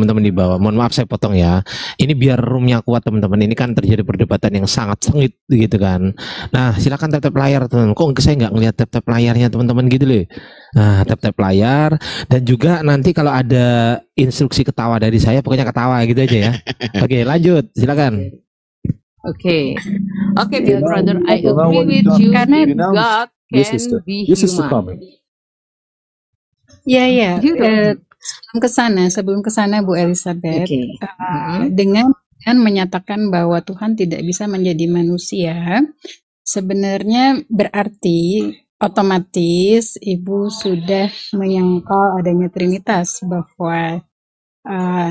teman-teman di bawah. Mohon maaf saya potong ya. Ini biar roomnya kuat teman-teman. Ini kan terjadi perdebatan yang sangat sengit gitu kan. Nah silakan tap-tap layar teman. Kok saya nggak ngeliat tap-tap layarnya teman-teman gitu loh. Nah tap-tap layar. Dan juga nanti kalau ada instruksi ketawa dari saya, pokoknya ketawa gitu aja ya. Oke lanjut silakan. Oke, dear brother, I agree with you. Karena God can be human. Ya. Sebelum kesana Bu Elizabeth, dengan menyatakan bahwa Tuhan tidak bisa menjadi manusia, sebenarnya berarti otomatis Ibu sudah menyangkal adanya Trinitas, bahwa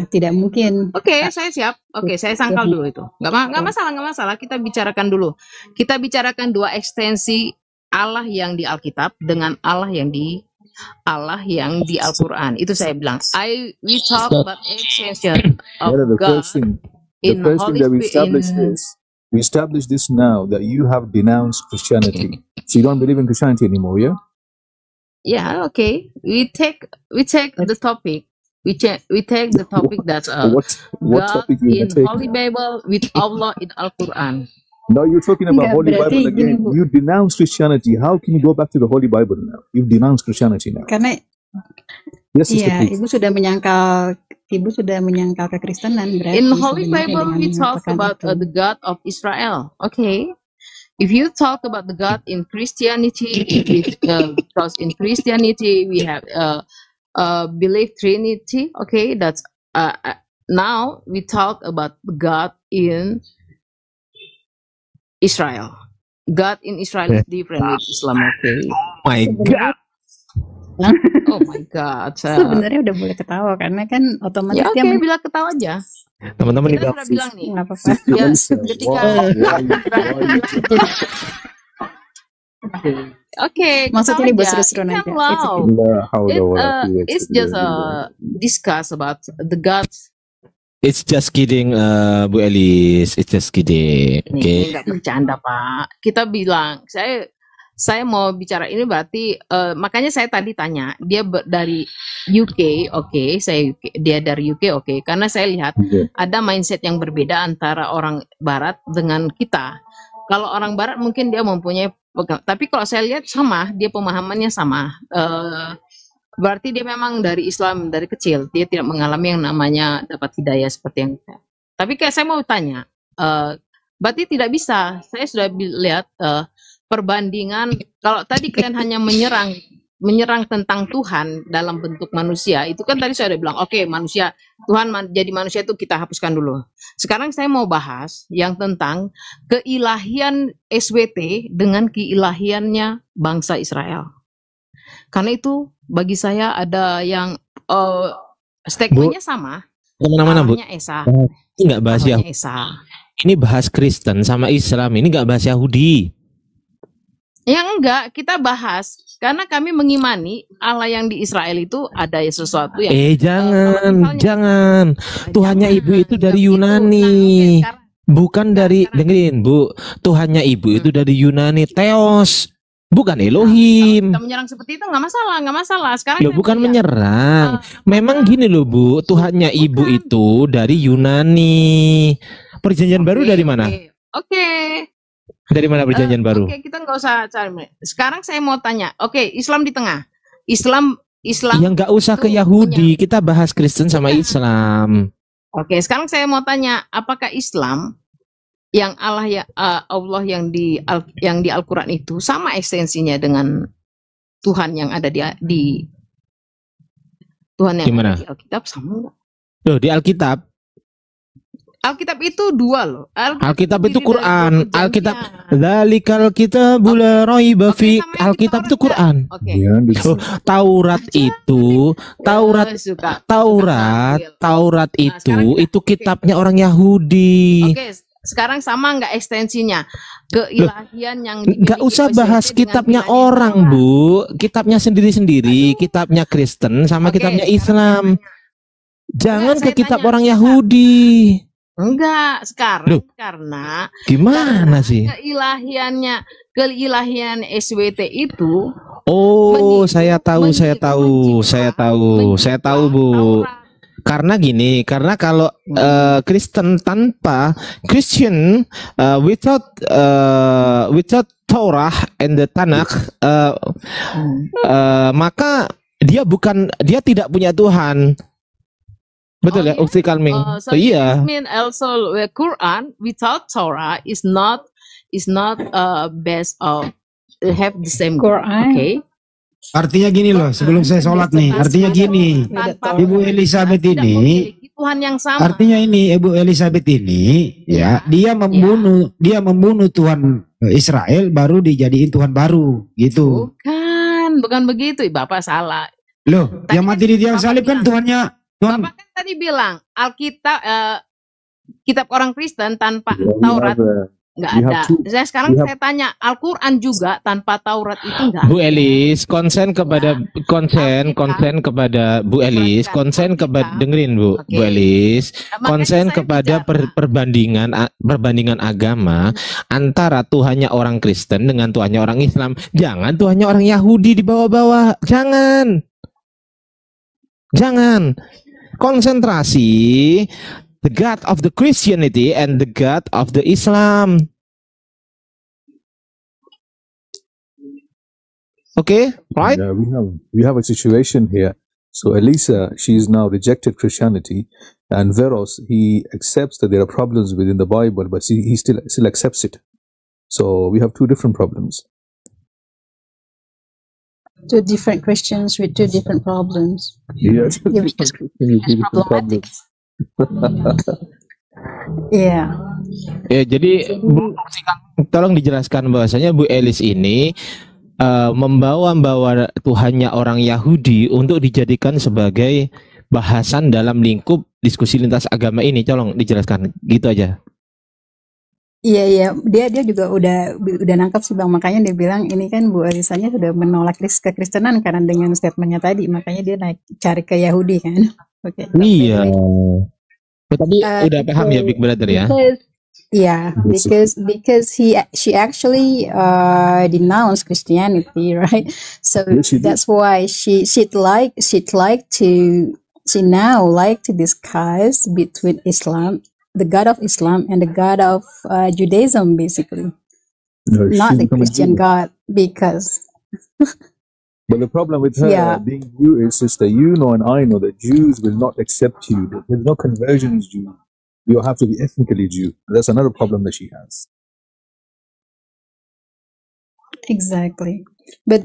tidak mungkin. Oke, saya siap. Oke, saya sangkal dulu itu. Nggak masalah. Kita bicarakan dulu. Kita bicarakan dua ekstensi Allah yang di Alkitab dengan Allah yang di Al-Quran. Itu saya bilang. We talk about extension of God in Holy Spirit. We establish this now that you have denounced Christianity. So you don't believe in Christianity anymore, yeah? Yeah, okay. We take the topic. We take the topic that's what God topic in Holy Bible with Allah in Al-Quran. No, you're talking about Holy Bible again. You denounce Christianity. How can you go back to the Holy Bible now? You've denounced Christianity now. Karena Ibu sudah menyangkal kekristenan. Berarti in Holy Bible we talk about the God of Israel. Okay. If you talk about the God in Christianity, because in Christianity we have believe Trinity, okay, that's now we talk about God in Israel. God in Israel is different with Islam, okay? Oh my God. Oh my God. Sebenarnya udah boleh ketawa karena kan otomatis ya, dia bilang ketawa aja. Teman-teman kita sudah bilang nih. Nggak apa-apa. Ya, ketika Okay, maksudnya ini seru-seruan aja. It's just discuss about the gods. It's just kidding, Bu Elis. It's just kidding. Oke. Nggak bercanda Pak. Kita bilang saya mau bicara ini berarti makanya saya tadi tanya dia dari UK, oke. Dia dari UK, oke. Karena saya lihat ada mindset yang berbeda antara orang Barat dengan kita. Kalau orang Barat mungkin dia mempunyai, tapi kalau saya lihat sama, dia pemahamannya sama. Berarti dia memang dari Islam dari kecil, dia tidak mengalami yang namanya dapat hidayah seperti yang kita. Tapi kayak saya mau tanya, berarti tidak bisa. Saya sudah lihat perbandingan. Kalau tadi kalian hanya menyerang tentang Tuhan dalam bentuk manusia, itu kan tadi saya udah bilang, oke, manusia, Tuhan jadi manusia itu kita hapuskan dulu. Sekarang saya mau bahas yang tentang keilahian SWT dengan keilahiannya bangsa Israel. Karena itu bagi saya ada yang statementnya sama. Kemana-mana Bu? Esa. Ini nggak bahas Yahudi. Ini bahas Kristen sama Islam. Ini nggak bahas Yahudi. Yang enggak, kita bahas karena kami mengimani Allah yang di Israel itu ada sesuatu yang jangan. Tuhannya Ibu itu dari Yunani. Bukan dari, dengerin Bu, Tuhannya Ibu itu dari Yunani, Theos. Bukan Elohim. Kita menyerang seperti itu nggak masalah. Sekarang bukan menyerang. Memang gini loh Bu, Tuhannya Ibu itu dari Yunani. Perjanjian baru dari mana? Oke. Dari mana perjanjian baru? Oke, kita nggak usah cari. Sekarang saya mau tanya. Oke, Islam di tengah. Islam. Yang nggak usah ke Yahudi. Kita bahas Kristen sama Islam. Oke, sekarang saya mau tanya, apakah Islam yang Allah yang di Al-Quran itu sama ekstensinya dengan Tuhan yang ada di Tuhan yang gimana? Ada di Alkitab sama enggak? Loh, di Alkitab itu dua loh. Alkitab itu Quran. Alkitab dzalikal kitabul la raiba fi. Alkitab itu Quran. Taurat itu Taurat itu kitabnya orang Yahudi. Oke, sekarang sama nggak ekstensinya? Keilahian yang nggak usah bahas kitabnya orang Bu. Kitabnya sendiri-sendiri. Kitabnya Kristen sama kitabnya Islam. Jangan ke kitab orang Yahudi. Enggak, sekarang karena gimana sih? Keilahian SWT itu. Oh, saya tahu Bu. Karena gini, karena kalau Kristen tanpa Christian without Torah and the Tanakh, maka dia tidak punya Tuhan. Betul ya, Ukti Kalming. So iya. It mean also the Quran without Torah is not best of have the same Quran. Okay. Artinya gini loh, sebelum saya sholat nih, artinya gini, Ibu Elizabeth ini, Tuhan yang sama. Artinya ini Ibu Elizabeth ini, ya, dia membunuh Tuhan Israel, baru dijadiin Tuhan baru, gitu. Bukan begitu, Bapak salah. Loh, yang mati di tiang salib kan Tuhannya. Bapak kan tadi bilang Alkitab, kitab orang Kristen tanpa Taurat. Nggak ada. Sekarang saya tanya, Al-Quran juga tanpa Taurat itu nggak ada. Bu Elis, konsen kepada Bu Elis, dengerin Bu Elis, konsen kepada perbandingan agama antara Tuhannya orang Kristen dengan Tuhannya orang Islam. Jangan Tuhannya orang Yahudi dibawa-bawa. Jangan. Konsentrasi the God of the Christianity and the God of the Islam. Okay, right? Yeah, we have a situation here. So Elisa, she is now rejected Christianity, and Veros, he accepts that there are problems within the Bible, but he still accepts it. So we have two different problems. Two different Christians with two different problems. Yes. It's problematic. Iya. Jadi tolong dijelaskan bahwasanya Bu Elis ini membawa Tuhannya orang Yahudi untuk dijadikan sebagai bahasan dalam lingkup diskusi lintas agama ini. Tolong dijelaskan, gitu aja. Iya, dia juga udah nangkap sih Bang, makanya dia bilang ini kan Bu Elisanya sudah menolak kekristenan karena dengan statementnya tadi, makanya dia cari ke Yahudi kan. Oke. Iya. Tadi udah paham ya Big Brother ya? Because she actually denounced Christianity, right? So that's why she now like to discuss between Islam, the God of Islam, and the God of Judaism, basically. No, not the Christian God, because. But the problem with her being Jew is, sister, you know and I know that Jews will not accept you. There's no conversion as Jew. You have to be ethnically Jew. That's another problem that she has. Exactly. But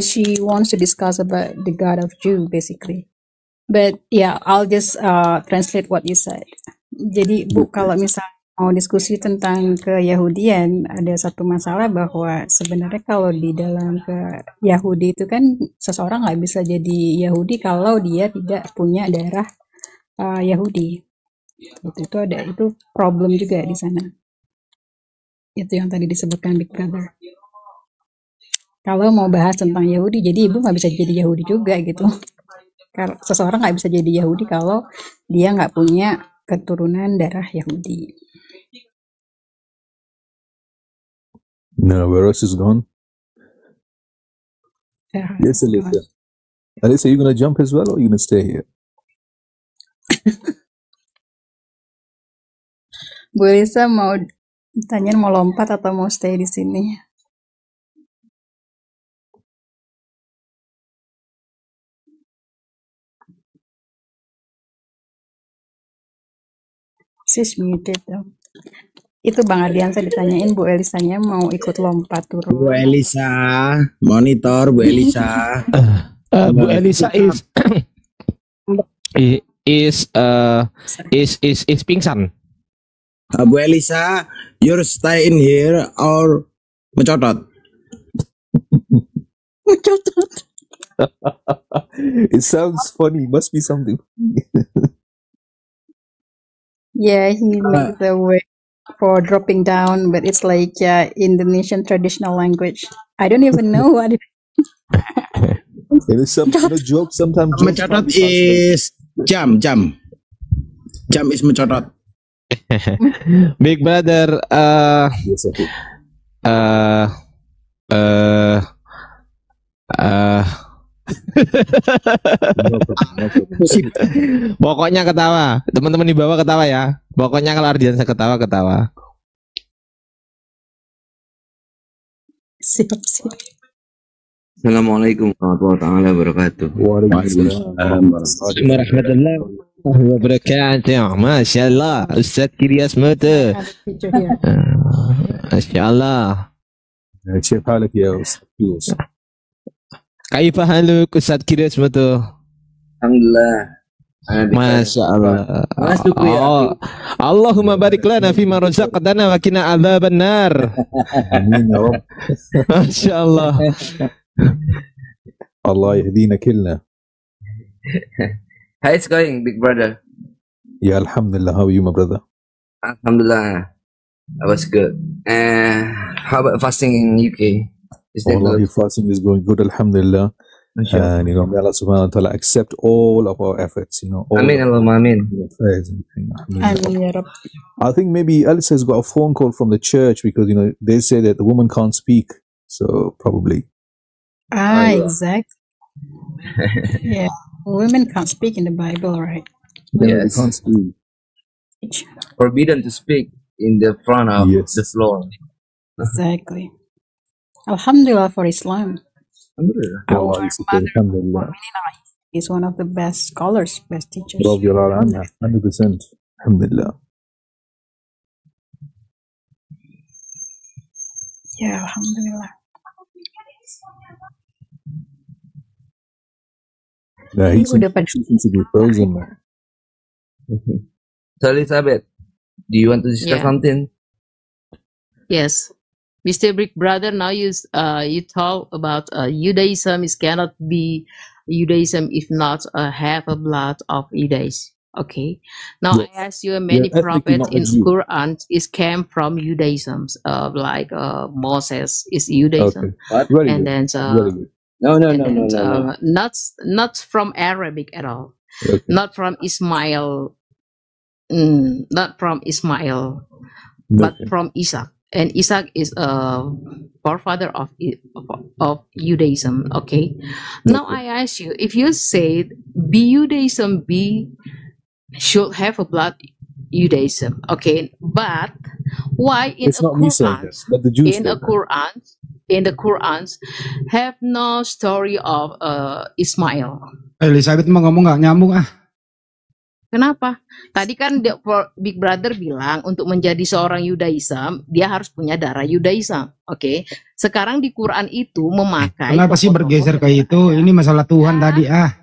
she wants to discuss about the God of Jew, basically. But yeah, I'll just translate what you said. Jadi Bu, kalau misalnya mau diskusi tentang keyahudian, ada satu masalah bahwa sebenarnya kalau di dalam ke Yahudi itu kan seseorang nggak bisa jadi Yahudi kalau dia tidak punya darah Yahudi. Itu problem juga di sana. Itu yang tadi disebutkan Big Brother. Kalau mau bahas tentang Yahudi, jadi ibu nggak bisa jadi Yahudi juga gitu. Kalau seseorang nggak bisa jadi Yahudi kalau dia nggak punya keturunan darah Yahudi. No, where else is gone? Yes, Alicia. Alicia, you gonna jump as well, or you gonna stay here? Bu Elisa mau tanya mau lompat atau mau stay di sini? She's muted dong. Itu Bang Ardiansa ditanyain Bu Elisanya mau ikut lompat turun. Bu Elisa, monitor Bu Elisa. Bu Elisa is pingsan. Bu Elisa, you're stay in here or mencotot? Mencotot. It sounds funny. Must be something. Yeah, he made the way for dropping down, but it's like Indonesian traditional language. I don't even know what it is. There is some joke sometimes. Mencotot is jam. Jam is mencotot. Big Brother, No problem, no problem. Pokoknya ketawa. Teman-teman di bawah ketawa ya. Pokoknya kalau Ardiansa ketawa. Siap. Assalamualaikum warahmatullahi wabarakatuh. Waalaikumsalam warahmatullahi Warahmatullahi wabarakatuh. Masya Allah. Ustaz Kiryas Mata. Picture here. Masya Allah. wabarakatuh. كيف حالك يا أستاذ؟ Kaifa haluk Ustaz Kiryas Mata? Alhamdulillah. Masya Allah. Syukriya. Oh, Allahumma barik lana fima razaqtana wa qina adzabannar. آمين يا رب. Masya Allah. الله يهدينا كلنا. How it's going, big brother? Yeah, Alhamdulillah. How are you, my brother? Alhamdulillah. That was good. How about fasting in UK? Is that Allah, good? your fasting is going good, Alhamdulillah. Masya And may Allah subhanahu wa ta'ala accept all of our efforts, all Amin, of Allahumma amin. our prayers and everything. Alhamdulillah. Amin ya Rabb. I think maybe Alice has got a phone call from the church because, they say that the woman can't speak. So probably. Aywa. Exactly. Yeah. Women can't speak in the Bible, right? They Yes. can't speak. Forbidden to speak in the front of Yes. the floor. Exactly. Alhamdulillah for Islam. Alhamdulillah. Allah Our is okay. mother Alhamdulillah. is one of the best scholars, best teachers. رضي الله عنها 100%. Alhamdulillah. Yeah, Alhamdulillah. Yeah, Ini he udah pada seems to be frozen now. So Elizabeth, do you want to discuss Yeah. something? Yes, Mr. Big Brother. Now you talk about Judaism. It cannot be Judaism if not have a blood of Judaism. Okay. Now Yes. I ask you, many Yeah, ethnically prophets not in a Jew. Quran is came from Judaism. Like Moses is Judaism, Okay. Very and good. then Very good. No. not from Arabic at all. Okay. Not from Ismail. Not from Ismail, but Okay. from Isaac. And Isaac is a forefather of Judaism. Okay. Now I ask you, if you say Judaism should have a blood Judaism, okay, but why in It's a not me saying Quran, that, but the Jews in say a that. in the Quran, have no story of Ismail? Elizabeth mah ngomong nggak nyambung ah. Kenapa? Tadi kan Big Brother bilang untuk menjadi seorang Judaism dia harus punya darah Judaism. Oke. Sekarang di Quran itu memakai Kenapa sih tokoh-tokoh bergeser ke itu? Ini masalah Tuhan tadi ah.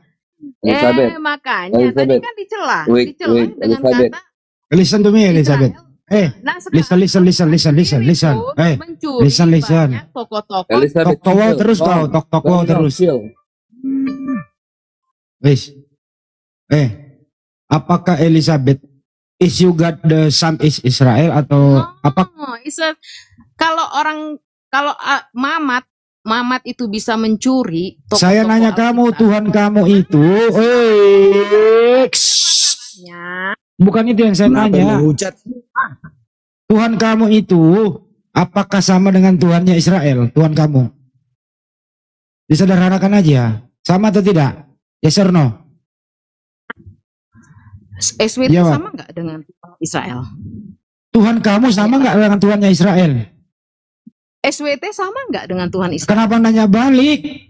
Elizabeth. Makanya tadi Elizabeth. kan dicela Wait, dengan Elizabeth. kata Listen to me, Elizabeth. Nah, sekarang Listen. itu mencuri listen. banyak tokoh-tokoh. Elizabeth. Tok-towo chill. terus kau, tok-towo Calm down, terus. chill. Wis. Apakah Elizabeth is you got the son is Israel atau apa? Kalau Mamat itu bisa mencuri Saya nanya kamu, Alkitab. Tuhan kamu itu, Ya. bukan itu yang saya nanya. Tuhan kamu itu, apakah sama dengan Tuhannya Israel? Tuhan kamu? Disederhanakan aja, sama atau tidak? Yes or no? SWT Jawab. sama nggak dengan Israel? Tuhan kamu sama nggak dengan Tuhannya Israel? SWT sama nggak dengan Tuhan Israel? Kenapa nanya balik?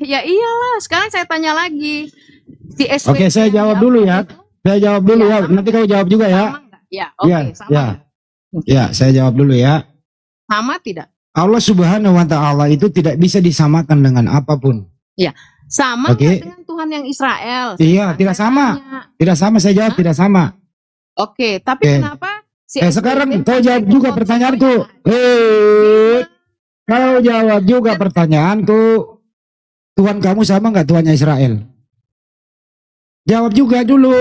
Ya iyalah. Sekarang saya tanya lagi. Si SWT Oke, saya yang jawab di dulu Alkitab ya. itu Saya jawab dulu Ya, ya. sama. Nanti kau jawab juga ya. sama nggak? Ya, oke, Ya, sama. ya. nggak? Ya, saya jawab dulu ya. Sama tidak? Allah Subhanahu wa taala itu tidak bisa disamakan dengan apapun. Sama Oke. nggak dengan Tuhan yang Israel? Iya, Saya tidak sama. tanya. Tidak sama, saya jawab Hah? tidak sama. Oke, tapi Oke. kenapa si Sekarang SWT kau jawab juga pertanyaanku. Kau jawab juga pertanyaanku. Tuhan kamu sama nggak Tuhannya Israel? Jawab juga dulu.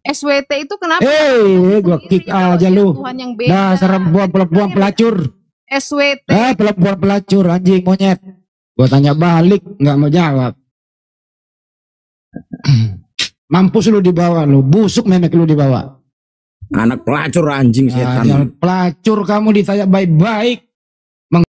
SWT itu kenapa? Gua kick aja lu. Tuhan yang beda. Dasar perempuan pelacur. SWT Perempuan pelacur, anjing monyet. Gua tanya balik, nggak mau jawab. Mampus lu dibawa lu, busuk memek lu dibawa. Anak pelacur anjing setan. Pelacur kamu ditanya baik-baik.